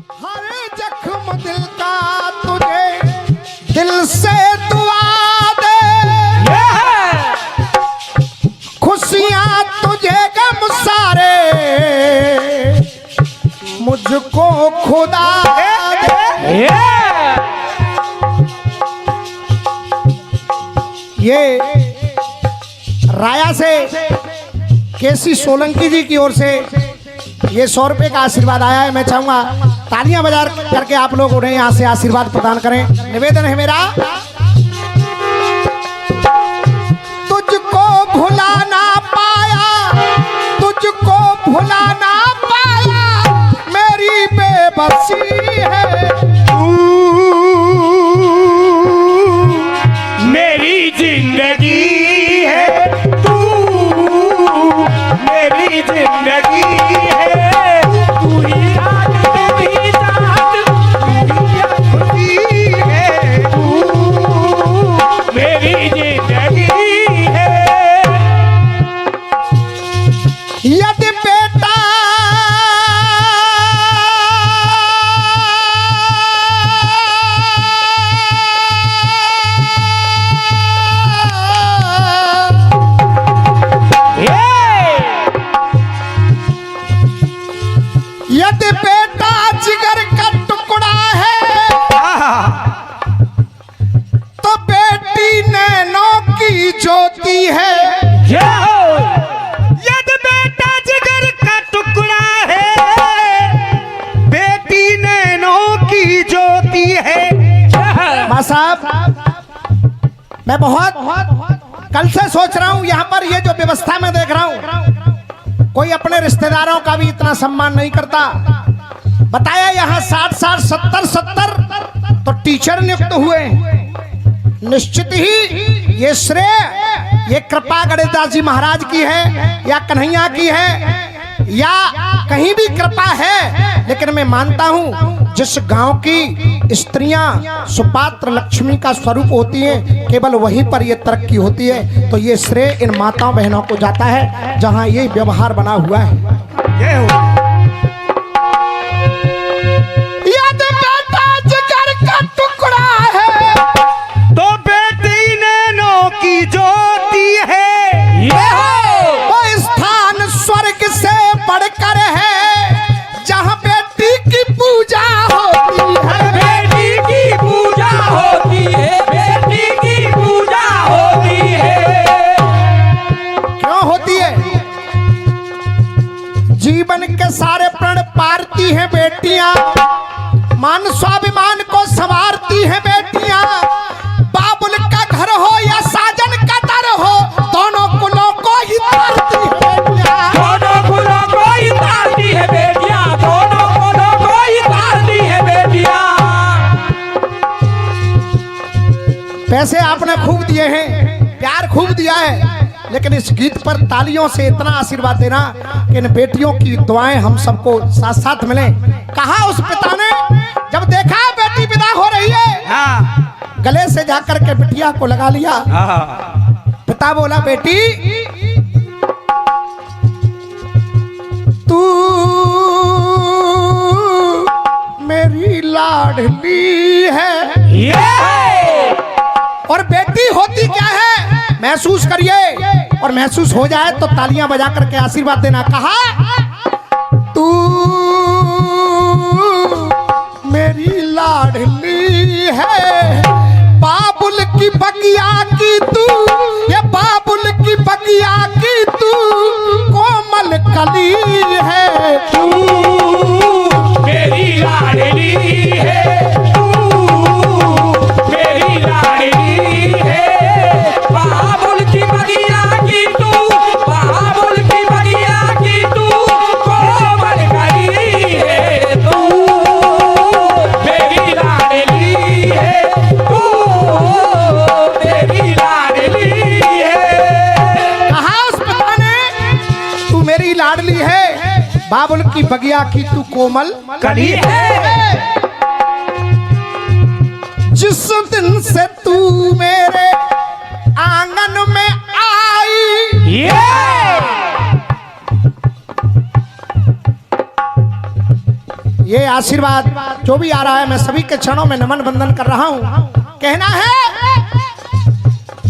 हर जख्म दिल का तुझे दिल से दुआ दे, खुशियां तुझे गम सारे मुझको खुदा दे। ये राया से केसी सोलंकी जी की ओर से ये 100 रुपए का आशीर्वाद आया है। मैं चाहूंगा तालियां बजा करके आप लोग उन्हें यहाँ से आशीर्वाद प्रदान करें। निवेदन है मेरा, तुझको भुला ना पाया, तुझको भुला ना पाया, मेरी बेबसी है मेरी जिंदगी है तू, मेरी जिंदगी है तू ही रात तू ही चाँद तू ही खुशी है तू मेरी जिंदगी है। यदि बेटा यदि बेटा जिगर का टुकड़ा है तो बेटी नैनों की ज्योति है। यदि बेटा जिगर का टुकड़ा है बेटी नैनों की ज्योति है। मां साहब, मैं बहुत कल से सोच रहा हूं, यहाँ पर ये जो व्यवस्था मैं देख रहा हूं, कोई अपने रिश्तेदारों का भी इतना सम्मान नहीं करता। बताया यहाँ 60 70 तो टीचर नियुक्त हुए। निश्चित ही ये श्रेय ये कृपा गणेशदास जी महाराज की है या कन्हैया की है या कहीं भी कृपा है, लेकिन मैं मानता हूँ जिस गांव की स्त्रियां सुपात्र लक्ष्मी का स्वरूप होती हैं, केवल वहीं पर ये तरक्की होती है। तो ये श्रेय इन माताओं बहनों को जाता है जहां ये व्यवहार बना हुआ है। यदि बेटा जिगर का टुकड़ा है तो बेटी नैनों की ज्योति है। वो स्थान स्वर्ग से बढ़कर है जहां बेटी की पूजा होती है। बेटी की पूजा होती है, बेटी की पूजा होती है। क्यों होती है? जीवन के सारे प्रण पारती हैं बेटियां, मान स्वाभिमान को संवारती हैं बेटियां। बाबुल का घर हो या साजन का दर हो, दोनों कुलों को ही तारती है बेटियां। दोनों कुलों को ही तारती है बेटियां, दोनों कुलों को ही तारती है बेटियां। पैसे आपने खूब दिए हैं, प्यार खूब दिया है, लेकिन इस गीत पर तालियों से इतना आशीर्वाद देना कि इन बेटियों की दुआएं हम सबको साथ साथ मिले। कहा उस पिता ने जब देखा बेटी विदा हो रही है, गले से जाकर के बिटिया को लगा लिया। पिता बोला, बेटी तू मेरी लाडली है। और बेटी होती क्या है महसूस करिए, और महसूस हो जाए तो तालियां बजा करके आशीर्वाद देना। कहा तू मेरी लाडली है, बाबुल की बगिया की तू, ये बाबुल की बगिया की तू कोमल कली है। तू मेरी लाडली है, तू मेरी लाडली है। बाबुल की बगिया की तू, बाबुल की बगिया की तू कोमल कली है। तू मेरी लाडली है, तू मेरी लाडली है। कहा उस पिता ने, तू मेरी लाडली है, बाबुल की बगिया की तू कोमल कली है। जिस दिन से तू मेरे आंगन में आई, ये आशीर्वाद जो भी आ रहा है मैं सभी के क्षणों में नमन वंदन कर रहा हूँ। कहना है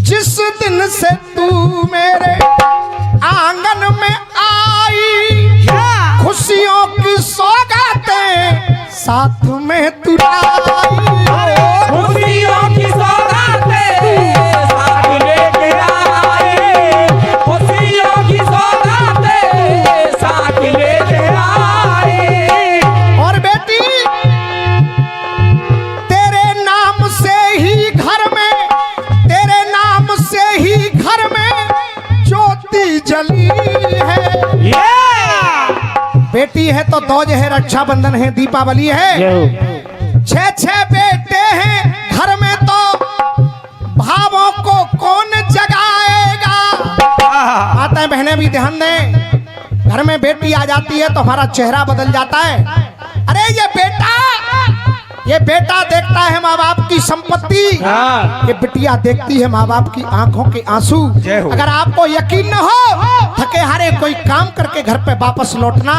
जिस दिन से तू मेरे आंगन में आई, खुशियों की सौगातें साथ में तू लाई। खुशियों की सौगातें साथ लेके आए, खुशियों की सौगातें साथ लेके आए। और बेटी तेरे नाम से ही घर में, तेरे नाम से ही घर में ज्योति जली है। बेटी है तो दौज है, रक्षाबंधन है, दीपावली है। 6 बेटे हैं घर में तो भावों को कौन जगाएगा। माताएं बहनें भी ध्यान दें, घर में बेटी आ जाती है तो हमारा चेहरा बदल जाता है। अरे ये बेटा देखता है माँ बाप की संपत्ति, ये बिटिया देखती है माँ बाप की आंखों के आंसू। अगर आपको यकीन न हो, थके हारे कोई काम करके घर पे वापस लौटना,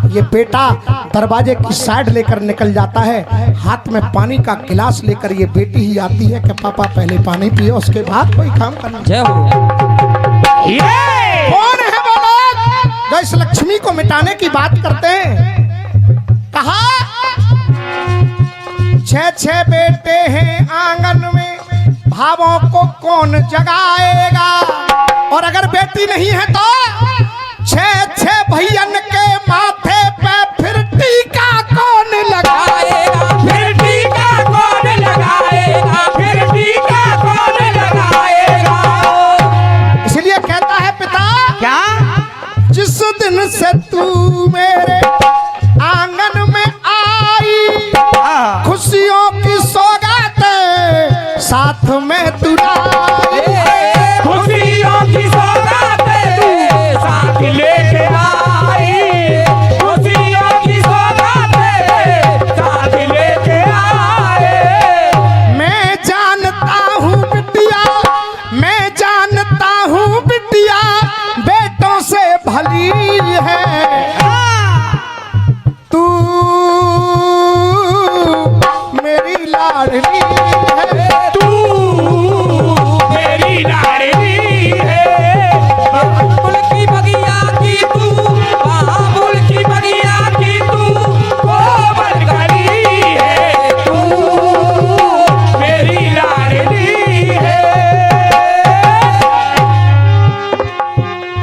ये बेटा दरवाजे की साइड लेकर निकल जाता है, हाथ में पानी का गिलास लेकर ये बेटी ही आती है कि पापा पहले पानी पियो उसके बाद कोई काम करना। जय हो। कौन है वो लोग जो इस लक्ष्मी को मिटाने की बात करते हैं? कहा 6 बेटे हैं आंगन में, भावों को कौन जगाएगा। और अगर बेटी नहीं है तो 6 भैयन के माथे पे फिर टीका कौन लगाएगा। फिर टीका कौन लगाएगा, फिर टीका कौन लगाएगा। इसलिए कहता है पिता क्या? जिस दिन से तू मेरे आंगन में आई, खुशियों की सौगातें साथ में तू लाई। खुशियों की सौगातें साथ लेके आई, खुशियों की सौगातें साथ लेके आए। मैं जानता हूँ बिटिया, मैं जानता हूँ बिटिया बेटों से भली है। तू मेरी लाडली है, तू मेरी लाडली है। बाबुल की बगिया की तू, बाबुल की बगिया की तू कोमल कली है, तू मेरी लाडली है।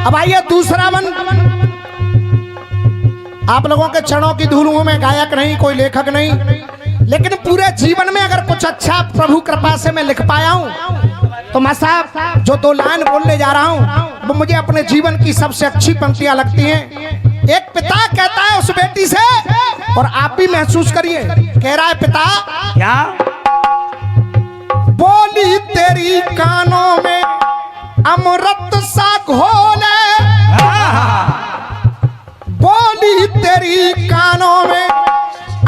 अब आइए दूसरा वन। आप लोगों के चरणों की धूल हूं मैं, गायक नहीं, कोई लेखक नहीं, लेकिन पूरे जीवन में अगर कुछ अच्छा प्रभु कृपा से मैं लिख पाया हूं तो मैं साहब जो 2 लाइन बोलने जा रहा हूं वो मुझे अपने जीवन की सबसे अच्छी पंक्तियां लगती हैं। एक पिता कहता है उस बेटी से, और आप भी महसूस करिए, कह रहा है पिता क्या? बोली तेरी कानों में अमृत सा घोले, बोली तेरी कानों में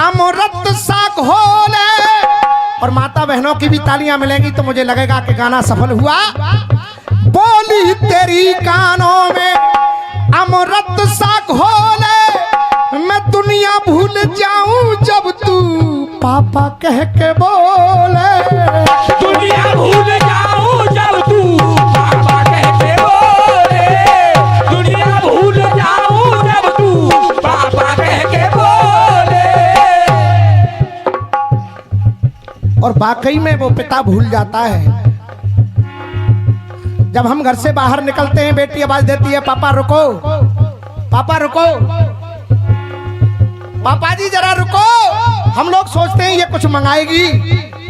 अमृत सा घोले। और माता बहनों की भी तालियां मिलेंगी तो मुझे लगेगा कि गाना सफल हुआ। बोली तेरी कानों में अमृत सा घोले, मैं दुनिया भूल जाऊं जब तू पापा कह के बोले। दुनिया भूल जाऊं जब तू पापा कह के बोले, दुनिया भूल जाऊं जब तू पापा कह के बोले। और वाकई में वो पिता भूल जाता है। जब हम घर से बाहर निकलते हैं बेटी आवाज देती है पापा रुको, पापा रुको, पापा जी जरा रुको। हम लोग सोचते हैं ये कुछ मंगाएगी,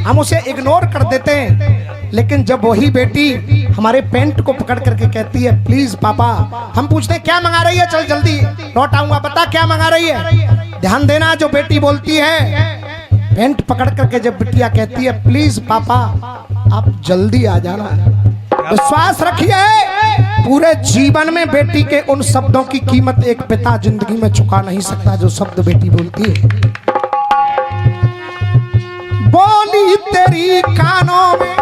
हम उसे इग्नोर कर देते हैं। लेकिन जब वही बेटी हमारे पैंट को पकड़ करके कहती है प्लीज पापा, हम पूछते हैं क्या मंगा रही है, चल जल्दी लौट आऊंगा, बता क्या मंगा रही है। ध्यान देना जो बेटी बोलती है, पैंट पकड़ करके जब बिटिया कहती है प्लीज पापा आप जल्दी आ जाना, विश्वास रखिए पूरे जीवन में बेटी के उन शब्दों की कीमत एक पिता जिंदगी में चुका नहीं सकता जो शब्द बेटी बोलती है। बोली तेरी कानों में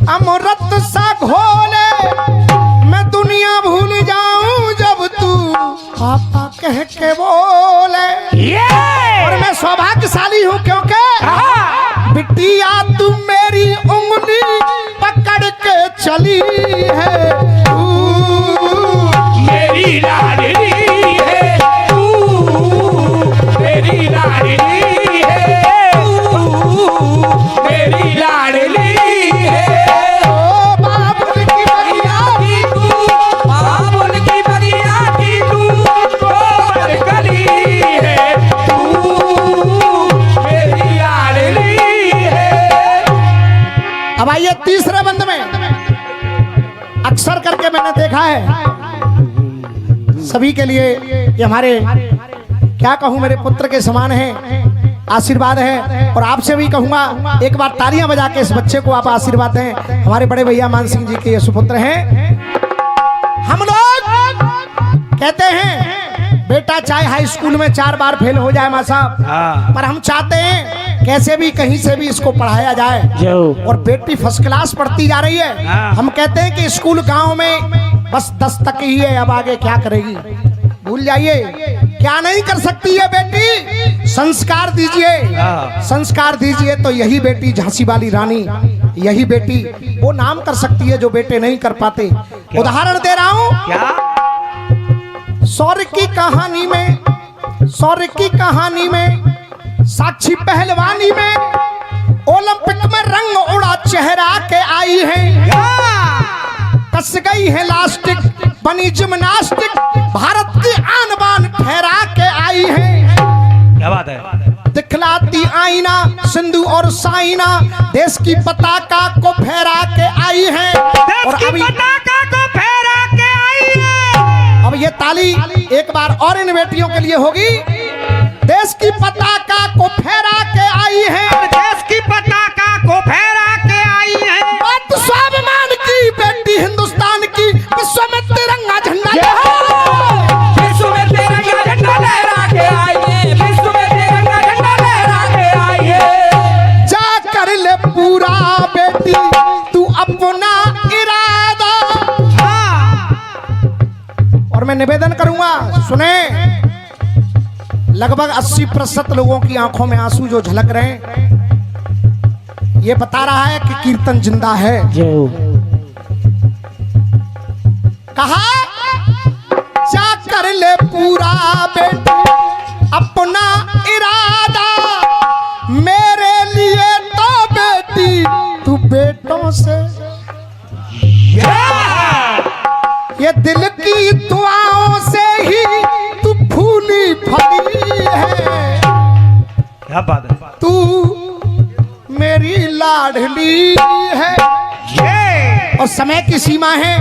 अमृत सा घोले, मैं दुनिया भूल जाऊं जब तू पापा कह के बोले। और मैं सौभाग्यशाली हूँ क्योंकि बिटिया तुम मेरी उंगली पकड़ के चली है, तू मेरी लाडली है, तू मेरी लाडली है, तू मेरी लाडली है। ओ बाबुल की बगिया की तू बाबुल की बगिया की तू गोल गली है, तू मेरी लाडली है। अब आइए तीसरे बंद में। अक्सर करके मैंने देखा है सभी के लिए ये हमारे क्या कहूं मेरे पुत्र के समान है, आशीर्वाद है। और आपसे भी कहूंगा एक बार तालियां बजा के इस बच्चे को आप आशीर्वाद दें। हमारे बड़े भैया मान सिंह जी के ये सुपुत्र हैं। हम लोग कहते हैं बेटा चाहे हाई स्कूल में 4 बार फेल हो जाए माँ साहब, पर हम चाहते हैं कैसे भी कहीं से भी इसको पढ़ाया जाए। और बेटी फर्स्ट क्लास पढ़ती जा रही है। हम कहते हैं कि स्कूल गांव में बस 10 तक ही है, अब आगे क्या करेगी भूल जाइए। क्या नहीं कर सकती है बेटी, संस्कार दीजिए, संस्कार दीजिए तो यही बेटी झांसी वाली रानी, यही बेटी वो नाम कर सकती है जो बेटे नहीं कर पाते। उदाहरण दे रहा हूं, शौर्य की कहानी में, शौर्य की कहानी में, साक्षी पहलवानी में ओलंपिक में रंग उड़ा चेहरा के आई है, कस गई है लास्टिक बनी जिम्नास्टिक, भारत की आन बान ठहरा के आई है। क्या बात है, दिखलाती आईना सिंधु और साइना, देश की पताका को फहरा के आई है। और अभी पताका को फहरा के आई है। अब ये ताली एक बार और इन बेटियों के लिए होगी। देश की पताका को फहरा के आई है, देश की पताका को फहरा के आई है। मत स्वाभिमान की बेटी हिंदुस्तान की, विश्व में तिरंगा झंडा विश्व में तिरंगा झंडा लहरा के आई है, विश्व में तिरंगा झंडा लहरा के आई है। जा कर ले पूरा बेटी तू अपना इरादा। और मैं निवेदन करूंगा सुने, लगभग 80% लोगों की आंखों में आंसू जो झलक रहे हैं, ये बता रहा है कि कीर्तन जिंदा है। कहा जा कर ले पूरा बेटी अपना इरादा, मेरे लिए तो बेटी तू बेटों से, ये दिल की दुआओं से ही तू फूली फली है। क्या बात है, तू मेरी लाडली है। और समय की सीमा है,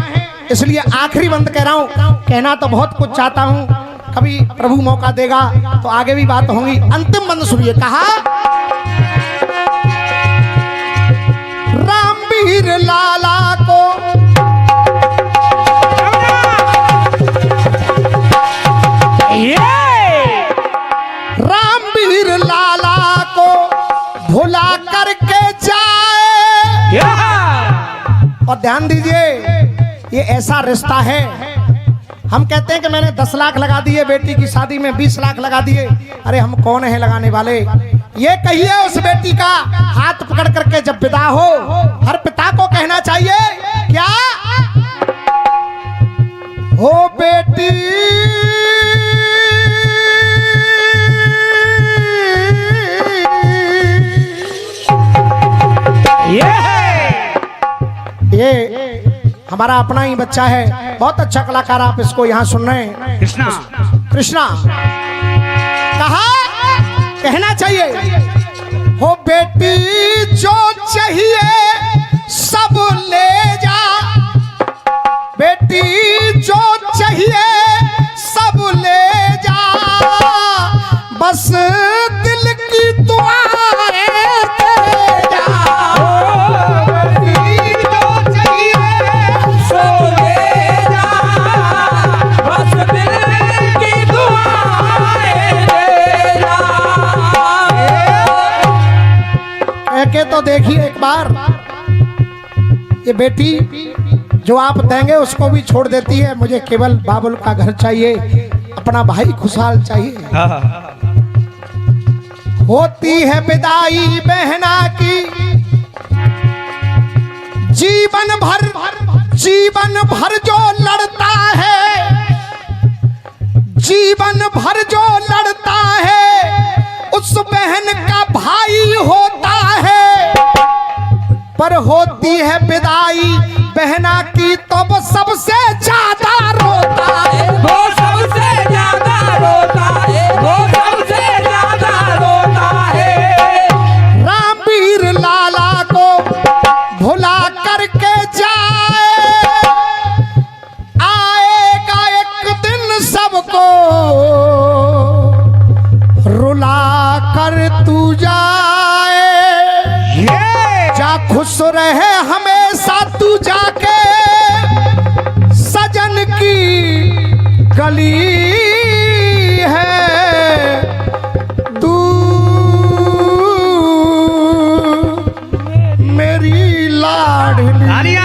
इसलिए आखिरी बंद कह रहा हूं। कहना तो बहुत कुछ चाहता हूं, कभी प्रभु मौका देगा तो आगे भी बात होगी। अंतिम बंद सुनिए। कहा रामवीर लाला को रामवीर लाला को भुला करके जाए। और ध्यान दीजिए ये ऐसा रिश्ता है, हम कहते हैं कि मैंने 10 लाख लगा दिए बेटी की शादी में, 20 लाख लगा दिए। अरे हम कौन है लगाने वाले? ये कहिए उस बेटी का हाथ पकड़ करके जब विदा हो, हर पिता को कहना चाहिए क्या हो बेटी ये हमारा अपना ही बच्चा है, बहुत अच्छा कलाकार, आप इसको यहाँ सुन रहे हैं। कृष्णा कृष्णा कहा कहना चाहिए हो बेटी जो चाहिए सब ले जा, बेटी जो चाहिए सब ले जा, बस दिल की दुआएं दे जा। के तो देखिए एक बार, ये बेटी जो आप देंगे उसको भी छोड़ देती है, मुझे केवल बाबुल का घर चाहिए, अपना भाई खुशहाल चाहिए। होती है विदाई बहना की, जीवन भर जो लड़ता है, जीवन भर जो लड़ता है उस बहन का भाई होता है। पर होती है विदाई बहना की तो वो सबसे ज्यादा रोता है, वो सबसे ज्यादा रोता है, वो सबसे ज्यादा रोता है। रामवीर लाला को भुला करके जाए, आएगा एक दिन सबको रुला कर तू जाए। जा खुश रहे हमेशा तू जाके सजन की गली है तू मेरी लाडली।